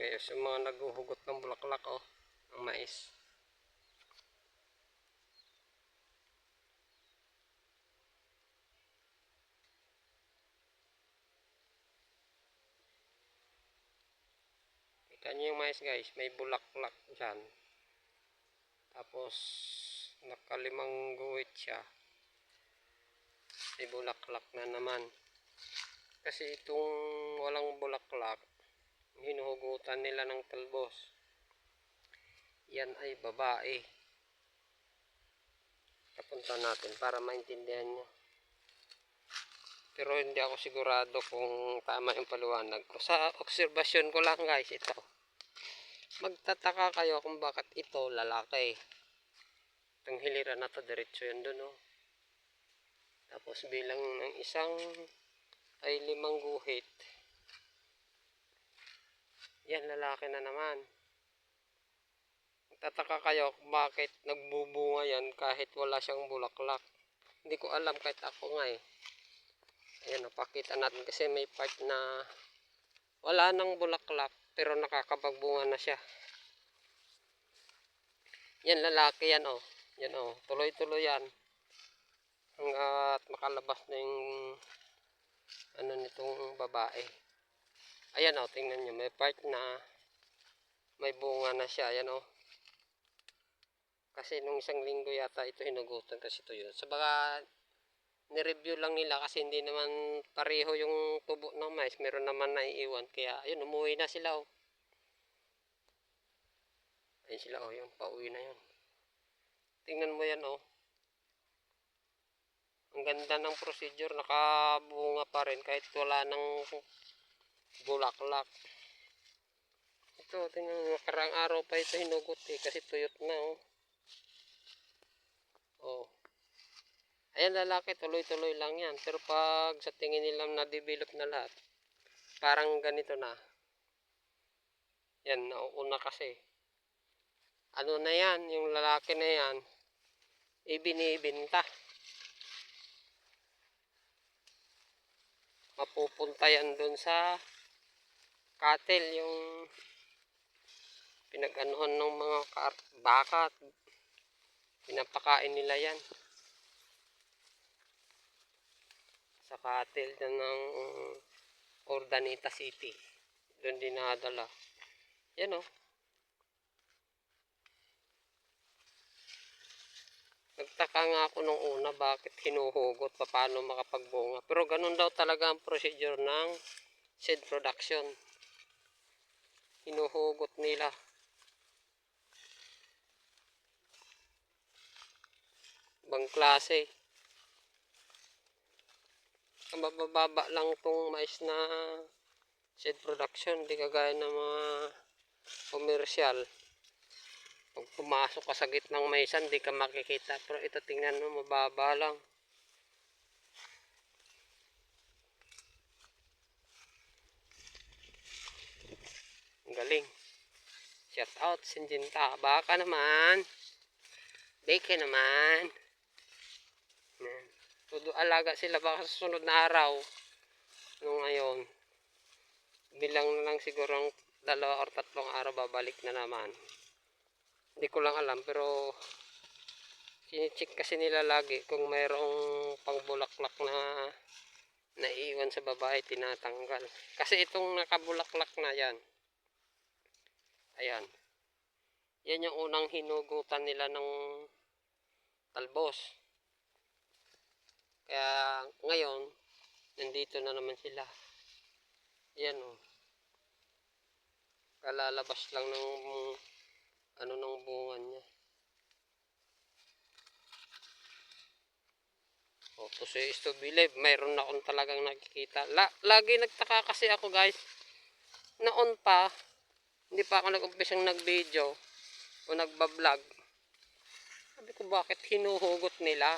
guys, yung mga naghuhugot ng bulaklak ng mais. Kita nyo yung mais guys, may bulaklak dyan. Tapos nakalimang guhit siya. May bulaklak na naman. Kasi itong walang bulaklak, hinuhugutan nila ng talbos. Yan ay babae. Tapunta natin para maintindihan nyo. Pero hindi ako sigurado kung tama yung paliwanag ko. Sa obserbasyon ko lang guys ito. Magtataka kayo kung bakit ito lalaki. Itong hiliran na to diretso yun dun Tapos bilang ng isang ay 5 guhit. Yan lalaki na naman. Magtataka kayo kung bakit nagbubunga yan kahit wala siyang bulaklak. Hindi ko alam kahit ako nga Ayan, napakita natin kasi may part na wala nang bulaklak pero nakakapagbunga na siya. Yan lalaki yan Yan tuloy-tuloy yan. Hanggat makalabas na yung nitong babae. Ayan tingnan nyo, may part na may bunga na siya. Ayan Kasi nung isang linggo yata ito hinugutan kasi ito yun. Sa baga ni-review lang nila kasi hindi naman pareho yung tubo ng mais. Meron naman naiiwan. Kaya ayun, umuwi na sila Ayun sila yung pauwi na yun. Tingnan mo yan Ang ganda ng procedure. Nakabunga pa rin kahit wala nang bulaklak. Ito, tingnan mo. Nakarang araw pa ito hinugot kasi tuyot na Ayan lalaki, tuloy-tuloy lang yan. Pero pag sa tingin nila na-develop na lahat, parang ganito na. Yan, nauuna kasi. Ano na yan, yung lalaki na yan, ibinibinta. Mapupunta yan dun sa cattle, yung pinag-anuhan ng mga baka. Pinapakain nila yan. Sa cattle ng Urdaneta City. Doon din nakadala. Yan Nagtaka nga ako nung una bakit hinuhugot, paano makapagbunga. Pero ganun daw talaga ang procedure ng seed production. Hinuhugot nila. Ibang klase. Ang mababa lang itong mais na seed production. Hindi kagaya ng mga komersyal. Pag pumasok ka sa gitnang maisan, hindi ka makikita. Pero ito tingnan mo, mababa lang. Ang galing. Shout out, Sinjinta. Baka naman. Beke naman. Todo alaga sila baka sa sunod na araw. Ngayon, bilang na lang siguro 2 or 3 araw babalik na naman. Hindi ko lang alam pero sinicheck kasi nila lagi kung mayroong pangbulaklak na naiiwan sa babae, tinatanggal. Kasi itong nakabulaklak na yan. Ayan. Yan yung unang hinugutan nila ng talbos. Kaya ngayon, nandito na naman sila. Ayan Kalalabas lang ng ng bunga niya. To say is to believe, mayroon na akong talagang nakikita. Lagi nagtaka kasi ako guys. Noon pa, hindi pa ako nag-umpisang nag-video o nagbablog. Sabi ko bakit hinuhugot nila?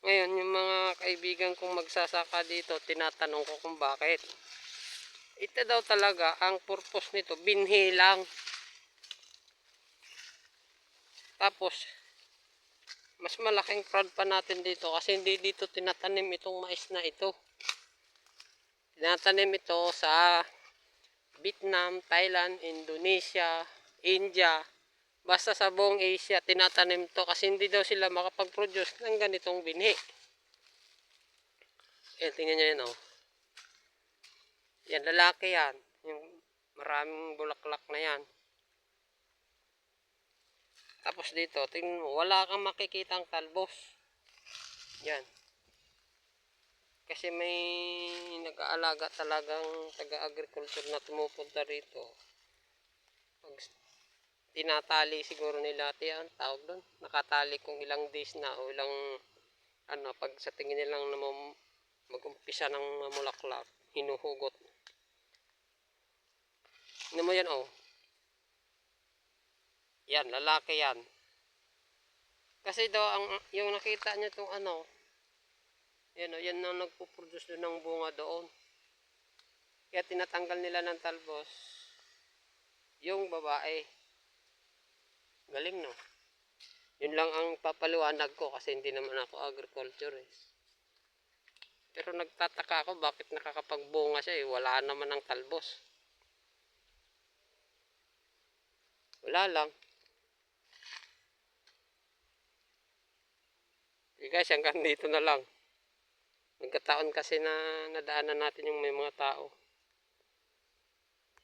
Ngayon yung mga kaibigan kong magsasaka dito, tinatanong ko kung bakit. Ito daw talaga, ang purpose nito, binhi lang. Tapos, mas malaking crowd pa natin dito kasi hindi dito tinatanim itong mais na ito. Tinatanim ito sa Vietnam, Thailand, Indonesia, India, basta sa buong Asia tinatanim to kasi hindi daw sila makapag-produce ng ganitong binhi. Tingnan nyo yan oh. Yan, lalaki yan. Yung maraming bulaklak na yan. Tapos dito, tingnan mo, wala kang makikitang talbos. Yan. Kasi may nag-aalaga talagang taga-agriculture na tumupunta rito. Pag tinatali siguro nila, ang tawag doon, nakatali kung ilang days na o ilang, pag sa tingin nilang na mag-umpisa ng mamulaklak, hinuhugot. Ano mo yan oh. Yan, lalaki yan. Kasi daw, yung nakita nyo itong yan o, yan na nagpo-produce doon ng bunga doon. Kaya tinatanggal nila ng talbos yung babae. Galing no. Yun lang ang papaliwanag ko kasi hindi naman ako agriculturist. Pero nagtataka ako bakit nakakapagbunga siya eh. Wala naman ng talbos. Wala lang. Guys, hanggang dito na lang. Nagkataon kasi na nadaanan natin yung may mga tao.